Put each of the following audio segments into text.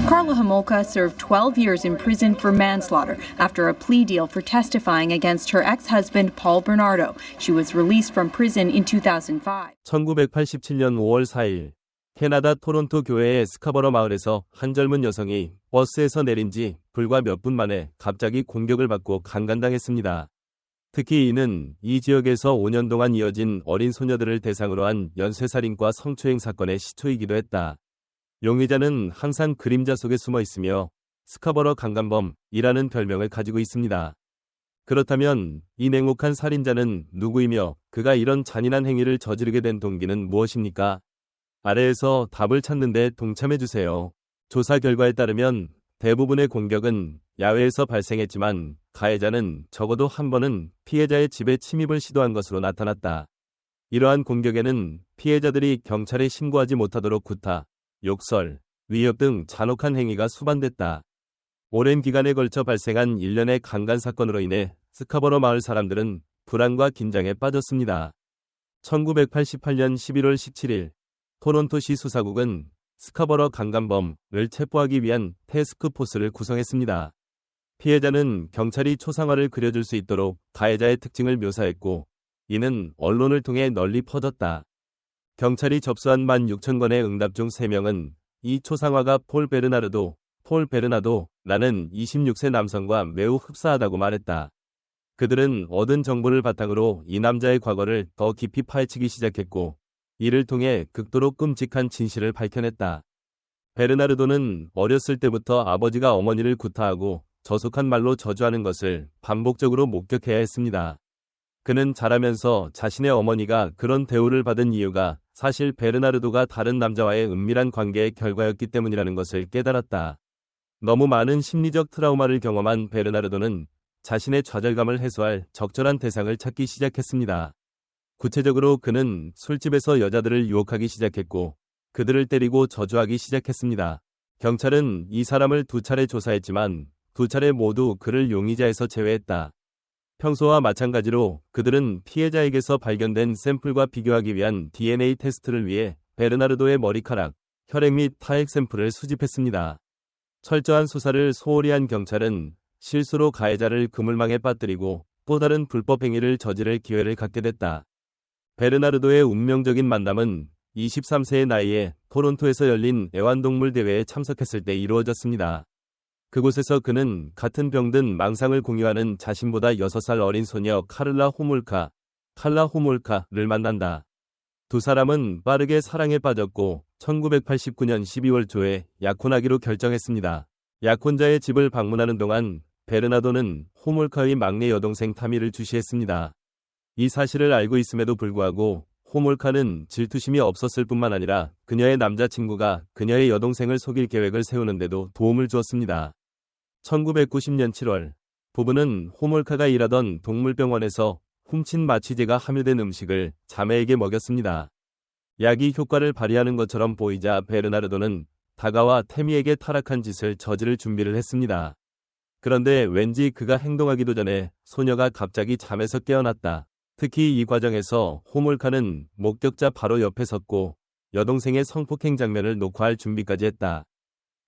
Carla Homolka served 12 years in prison for manslaughter after a plea deal for testifying against her ex-husband Paul Bernardo. She was released from prison in 2005. 1987년 5월 4일 캐나다 토론토 교회의 스카버러 마을에서 한 젊은 여성이 버스에서 내린 지 불과 몇 분 만에 갑자기 공격을 받고 강간당했습니다. 특히 이는 이 지역에서 5년 동안 이어진 어린 소녀들을 대상으로 한 연쇄살인과 성추행 사건의 시초이기도 했다. 용의자는 항상 그림자 속에 숨어 있으며 스카버러 강간범이라는 별명을 가지고 있습니다. 그렇다면 이 냉혹한 살인자는 누구이며 그가 이런 잔인한 행위를 저지르게 된 동기는 무엇입니까? 아래에서 답을 찾는 데 동참해주세요. 조사 결과에 따르면 대부분의 공격은 야외에서 발생했지만 가해자는 적어도 한 번은 피해자의 집에 침입을 시도한 것으로 나타났다. 이러한 공격에는 피해자들이 경찰에 신고하지 못하도록 구타, 욕설, 위협 등 잔혹한 행위가 수반됐다. 오랜 기간에 걸쳐 발생한 일련의 강간 사건으로 인해 스카버러 마을 사람들은 불안과 긴장에 빠졌습니다. 1988년 11월 17일 토론토시 수사국은 스카버러 강간범을 체포하기 위한 태스크포스를 구성했습니다. 피해자는 경찰이 초상화를 그려줄 수 있도록 가해자의 특징을 묘사했고 이는 언론을 통해 널리 퍼졌다. 경찰이 접수한 16,000건의 응답 중 3명은 이 초상화가 폴 베르나도라는 26세 남성과 매우 흡사하다고 말했다. 그들은 얻은 정보를 바탕으로 이 남자의 과거를 더 깊이 파헤치기 시작했고 이를 통해 극도로 끔찍한 진실을 밝혀냈다. 베르나르도는 어렸을 때부터 아버지가 어머니를 구타하고 저속한 말로 저주하는 것을 반복적으로 목격해야 했습니다. 그는 자라면서 자신의 어머니가 그런 대우를 받은 이유가 사실 베르나르도가 다른 남자와의 은밀한 관계의 결과였기 때문이라는 것을 깨달았다. 너무 많은 심리적 트라우마를 경험한 베르나르도는 자신의 좌절감을 해소할 적절한 대상을 찾기 시작했습니다. 구체적으로 그는 술집에서 여자들을 유혹하기 시작했고 그들을 때리고 저주하기 시작했습니다. 경찰은 이 사람을 2차례 조사했지만 2차례 모두 그를 용의자에서 제외했다. 평소와 마찬가지로 그들은 피해자에게서 발견된 샘플과 비교하기 위한 DNA 테스트를 위해 베르나르도의 머리카락, 혈액 및 타액 샘플을 수집했습니다. 철저한 수사를 소홀히 한 경찰은 실수로 가해자를 그물망에 빠뜨리고 또 다른 불법 행위를 저지를 기회를 갖게 됐다. 베르나르도의 운명적인 만남은 23세의 나이에 토론토에서 열린 애완동물 대회에 참석했을 때 이루어졌습니다. 그곳에서 그는 같은 병든 망상을 공유하는 자신보다 6살 어린 소녀 칼라 호몰카를 만난다. 두 사람은 빠르게 사랑에 빠졌고 1989년 12월 초에 약혼하기로 결정했습니다. 약혼자의 집을 방문하는 동안 베르나도는 호몰카의 막내 여동생 타미를 주시했습니다. 이 사실을 알고 있음에도 불구하고 호몰카는 질투심이 없었을 뿐만 아니라 그녀의 남자친구가 그녀의 여동생을 속일 계획을 세우는데도 도움을 주었습니다. 1990년 7월 부부는 호몰카가 일하던 동물병원에서 훔친 마취제가 함유된 음식을 자매에게 먹였습니다. 약이 효과를 발휘하는 것처럼 보이자 베르나르도는 다가와 태미에게 타락한 짓을 저지를 준비를 했습니다. 그런데 왠지 그가 행동하기도 전에 소녀가 갑자기 잠에서 깨어났다. 특히 이 과정에서 호몰카는 목격자 바로 옆에 섰고 여동생의 성폭행 장면을 녹화할 준비까지 했다.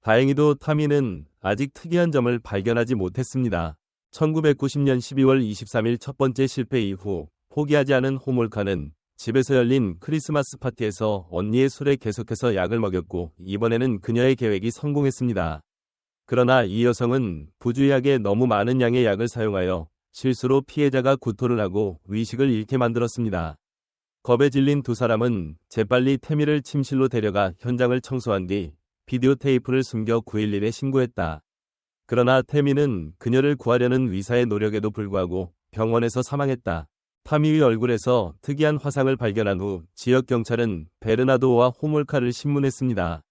다행히도 타미는 아직 특이한 점을 발견하지 못했습니다. 1990년 12월 23일 첫 번째 실패 이후 포기하지 않은 호몰카는 집에서 열린 크리스마스 파티에서 언니의 술에 계속해서 약을 먹였고 이번에는 그녀의 계획이 성공했습니다. 그러나 이 여성은 부주의하게 너무 많은 양의 약을 사용하여 실수로 피해자가 구토를 하고 의식을 잃게 만들었습니다. 겁에 질린 두 사람은 재빨리 태미를 침실로 데려가 현장을 청소한 뒤 비디오 테이프를 숨겨 911에 신고했다. 그러나 태미는 그녀를 구하려는 의사의 노력에도 불구하고 병원에서 사망했다. 타미의 얼굴에서 특이한 화상을 발견한 후 지역 경찰은 베르나도와 호몰카를 신문했습니다.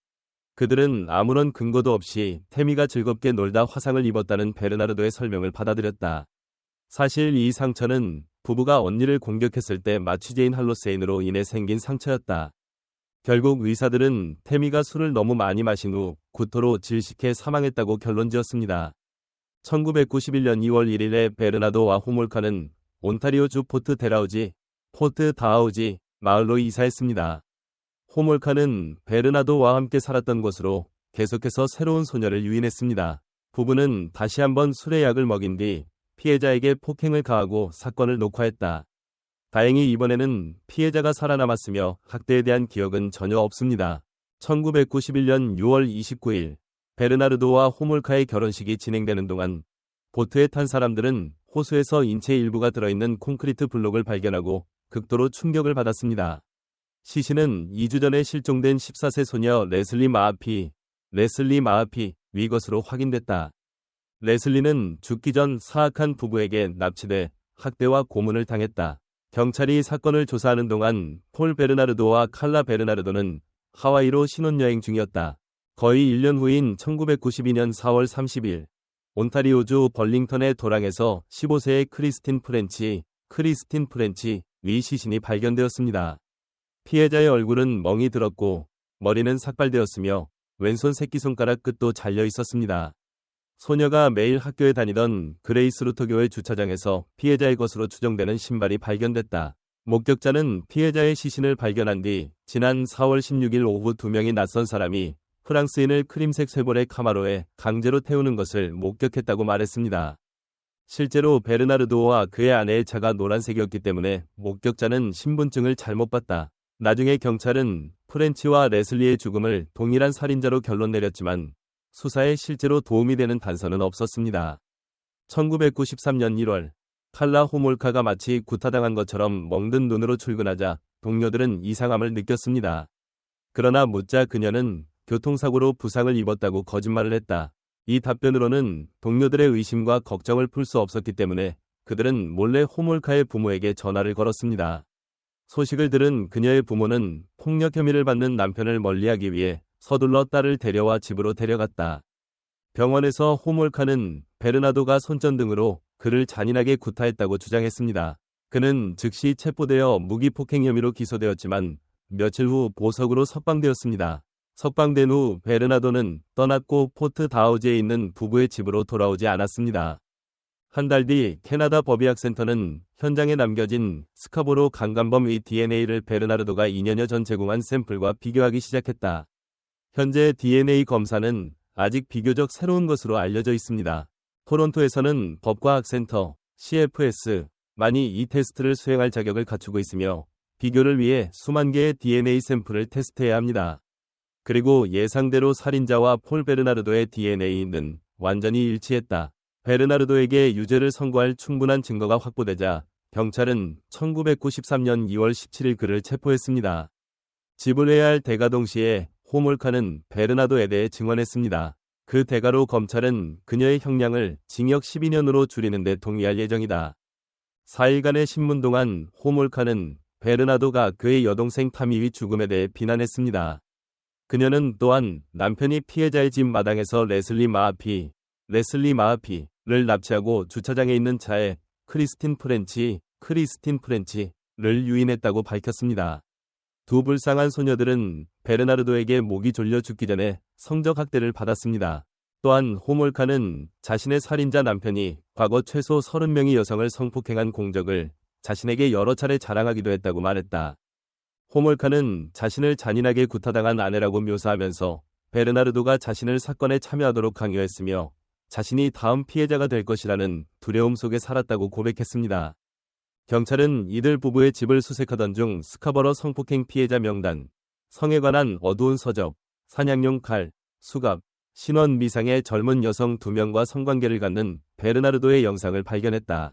그들은 아무런 근거도 없이 태미가 즐겁게 놀다 화상을 입었다는 베르나르도의 설명을 받아들였다. 사실 이 상처는 부부가 언니를 공격했을 때 마취제인 할로세인으로 인해 생긴 상처였다. 결국 의사들은 태미가 술을 너무 많이 마신 후 구토로 질식해 사망했다고 결론지었습니다. 1991년 2월 1일에 베르나도와 호몰카는 온타리오주 포트 다하우지 마을로 이사했습니다. 호몰카는 베르나도와 함께 살았던 곳으로 계속해서 새로운 소녀를 유인했습니다. 부부는 다시 한번 술의 약을 먹인 뒤 피해자에게 폭행을 가하고 사건을 녹화했다. 다행히 이번에는 피해자가 살아남았으며 학대에 대한 기억은 전혀 없습니다. 1991년 6월 29일 베르나르도와 호몰카의 결혼식이 진행되는 동안 보트에 탄 사람들은 호수에서 인체 일부가 들어있는 콘크리트 블록을 발견하고 극도로 충격을 받았습니다. 시신은 2주 전에 실종된 14세 소녀 레슬리 마하피 위 것으로 확인됐다. 레슬리는 죽기 전 사악한 부부에게 납치돼 학대와 고문을 당했다. 경찰이 사건을 조사하는 동안 폴 베르나르도와 칼라 베르나르도는 하와이로 신혼여행 중이었다. 거의 1년 후인 1992년 4월 30일 온타리오주 벌링턴의 도랑에서 15세의 크리스틴 프렌치 위 시신이 발견되었습니다. 피해자의 얼굴은 멍이 들었고 머리는 삭발되었으며 왼손 새끼손가락 끝도 잘려 있었습니다. 소녀가 매일 학교에 다니던 그레이스 루터교회 주차장에서 피해자의 것으로 추정되는 신발이 발견됐다. 목격자는 피해자의 시신을 발견한 뒤 지난 4월 16일 오후 2명의 낯선 사람이 프랑스인을 크림색 쉐보레 카마로에 강제로 태우는 것을 목격했다고 말했습니다. 실제로 베르나르도와 그의 아내의 차가 노란색이었기 때문에 목격자는 신분증을 잘못 봤다. 나중에 경찰은 프렌치와 레슬리의 죽음을 동일한 살인자로 결론 내렸지만 수사에 실제로 도움이 되는 단서는 없었습니다. 1993년 1월 칼라 호몰카가 마치 구타당한 것처럼 멍든 눈으로 출근하자 동료들은 이상함을 느꼈습니다. 그러나 묻자 그녀는 교통사고로 부상을 입었다고 거짓말을 했다. 이 답변으로는 동료들의 의심과 걱정을 풀 수 없었기 때문에 그들은 몰래 호몰카의 부모에게 전화를 걸었습니다. 소식을 들은 그녀의 부모는 폭력 혐의를 받는 남편을 멀리하기 위해 서둘러 딸을 데려와 집으로 데려갔다. 병원에서 호몰카는 베르나도가 손전등으로 그를 잔인하게 구타했다고 주장했습니다. 그는 즉시 체포되어 무기폭행 혐의로 기소되었지만 며칠 후 보석으로 석방되었습니다. 석방된 후 베르나도는 떠났고 포트 다우지에 있는 부부의 집으로 돌아오지 않았습니다. 한 달 뒤 캐나다 법의학센터는 현장에 남겨진 스카보로 강간범의 DNA를 베르나르도가 2년여 전 제공한 샘플과 비교하기 시작했다. 현재 DNA 검사는 아직 비교적 새로운 것으로 알려져 있습니다. 토론토에서는 법과학센터 CFS만이 이 테스트를 수행할 자격을 갖추고 있으며 비교를 위해 수만 개의 DNA 샘플을 테스트해야 합니다. 그리고 예상대로 살인자와 폴 베르나르도의 DNA는 완전히 일치했다. 베르나르도에게 유죄를 선고할 충분한 증거가 확보되자 경찰은 1993년 2월 17일 그를 체포했습니다. 지불해야 할 대가 동시에 호몰카는 베르나도에 대해 증언했습니다. 그 대가로 검찰은 그녀의 형량을 징역 12년으로 줄이는 데 동의할 예정이다. 4일간의 신문 동안 호몰카는 베르나도가 그의 여동생 타미의 죽음에 대해 비난했습니다. 그녀는 또한 남편이 피해자의 집 마당에서 레슬리 마하피를 납치하고 주차장에 있는 차에 크리스틴 프렌치를 유인했다고 밝혔습니다. 두 불쌍한 소녀들은 베르나르도에게 목이 졸려 죽기 전에 성적 학대를 받았습니다. 또한 호몰카는 자신의 살인자 남편이 과거 최소 30명의 여성을 성폭행한 공적을 자신에게 여러 차례 자랑하기도 했다고 말했다. 호몰카는 자신을 잔인하게 구타당한 아내라고 묘사하면서 베르나르도가 자신을 사건에 참여하도록 강요했으며 자신이 다음 피해자가 될 것이라는 두려움 속에 살았다고 고백했습니다. 경찰은 이들 부부의 집을 수색하던 중 스카버러 성폭행 피해자 명단, 성에 관한 어두운 서적, 사냥용 칼, 수갑, 신원 미상의 젊은 여성 2명과 성관계를 갖는 베르나르도의 영상을 발견했다.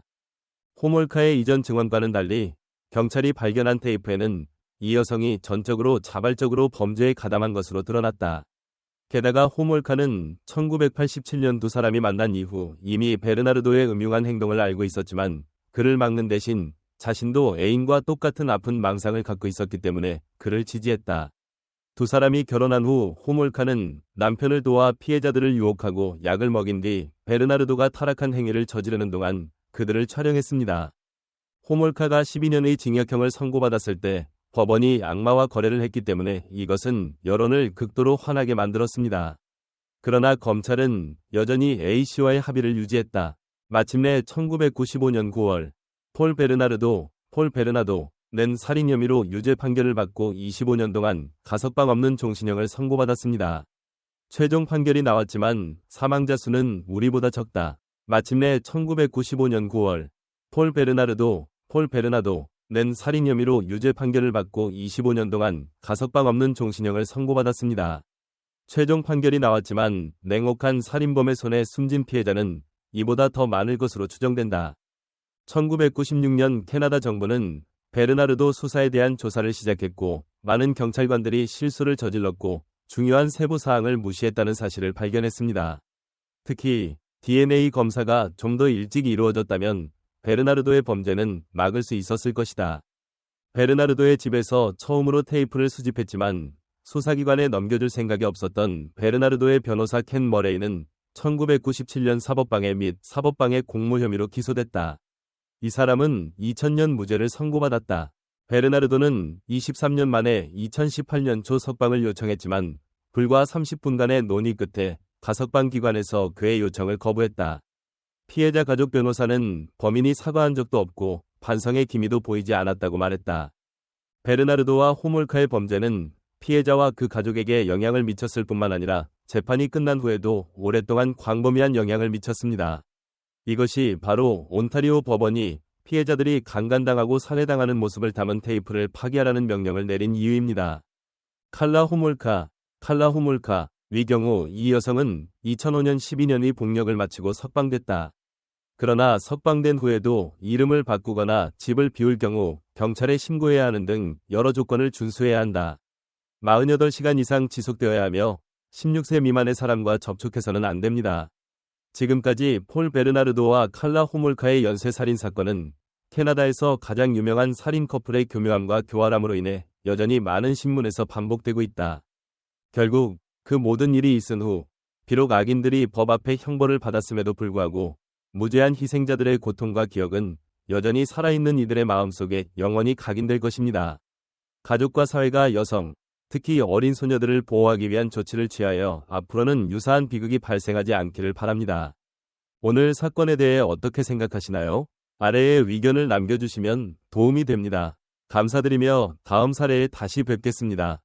호몰카의 이전 증언과는 달리 경찰이 발견한 테이프에는 이 여성이 전적으로 자발적으로 범죄에 가담한 것으로 드러났다. 게다가 호몰카는 1987년 두 사람이 만난 이후 이미 베르나르도의 음흉한 행동을 알고 있었지만 그를 막는 대신 자신도 애인과 똑같은 아픈 망상을 갖고 있었기 때문에 그를 지지했다. 두 사람이 결혼한 후 호몰카는 남편을 도와 피해자들을 유혹하고 약을 먹인 뒤 베르나르도가 타락한 행위를 저지르는 동안 그들을 촬영했습니다. 호몰카가 12년의 징역형을 선고받았을 때 법원이 악마와 거래를 했기 때문에 이것은 여론을 극도로 화나게 만들었습니다. 그러나 검찰은 여전히 A씨와의 합의를 유지했다. 마침내 1995년 9월 폴 베르나도는 살인 혐의로 유죄 판결을 받고 25년 동안 가석방 없는 종신형을 선고받았습니다. 최종 판결이 나왔지만 사망자 수는 우리보다 적다. 마침내 1995년 9월 폴 베르나도는 살인 혐의로 유죄 판결을 받고 25년 동안 가석방 없는 종신형을 선고받았습니다. 최종 판결이 나왔지만 냉혹한 살인범의 손에 숨진 피해자는 이보다 더 많을 것으로 추정된다. 1996년 캐나다 정부는 베르나르도 수사에 대한 조사를 시작했고 많은 경찰관들이 실수를 저질렀고 중요한 세부 사항을 무시했다는 사실을 발견했습니다. 특히 DNA 검사가 좀 더 일찍 이루어졌다면 베르나르도의 범죄는 막을 수 있었을 것이다. 베르나르도의 집에서 처음으로 테이프를 수집했지만 수사기관에 넘겨줄 생각이 없었던 베르나르도의 변호사 켄 머레이는 1997년 사법방해 및 사법방해 공모 혐의로 기소됐다. 이 사람은 2000년 무죄를 선고받았다. 베르나르도는 23년 만에 2018년 초 석방을 요청했지만 불과 30분간의 논의 끝에 가석방 기관에서 그의 요청을 거부했다. 피해자 가족 변호사는 범인이 사과한 적도 없고 반성의 기미도 보이지 않았다고 말했다. 베르나르도와 호몰카의 범죄는 피해자와 그 가족에게 영향을 미쳤을 뿐만 아니라 재판이 끝난 후에도 오랫동안 광범위한 영향을 미쳤습니다. 이것이 바로 온타리오 법원이 피해자들이 강간당하고 살해당하는 모습을 담은 테이프를 파기하라는 명령을 내린 이유입니다. 칼라 호몰카 위 경우 이 여성은 2005년 12년의 복역을 마치고 석방됐다. 그러나 석방된 후에도 이름을 바꾸거나 집을 비울 경우 경찰에 신고해야 하는 등 여러 조건을 준수해야 한다. 48시간 이상 지속되어야 하며 16세 미만의 사람과 접촉해서는 안 됩니다. 지금까지 폴 베르나르도와 칼라 호몰카의 연쇄살인 사건은 캐나다에서 가장 유명한 살인 커플의 교묘함과 교활함으로 인해 여전히 많은 신문에서 반복되고 있다. 결국 그 모든 일이 있은 후 비록 악인들이 법 앞에 형벌을 받았음에도 불구하고 무죄한 희생자들의 고통과 기억은 여전히 살아있는 이들의 마음속에 영원히 각인될 것입니다. 가족과 사회가 여성, 특히 어린 소녀들을 보호하기 위한 조치를 취하여 앞으로는 유사한 비극이 발생하지 않기를 바랍니다. 오늘 사건에 대해 어떻게 생각하시나요? 아래에 의견을 남겨주시면 도움이 됩니다. 감사드리며 다음 사례에 다시 뵙겠습니다.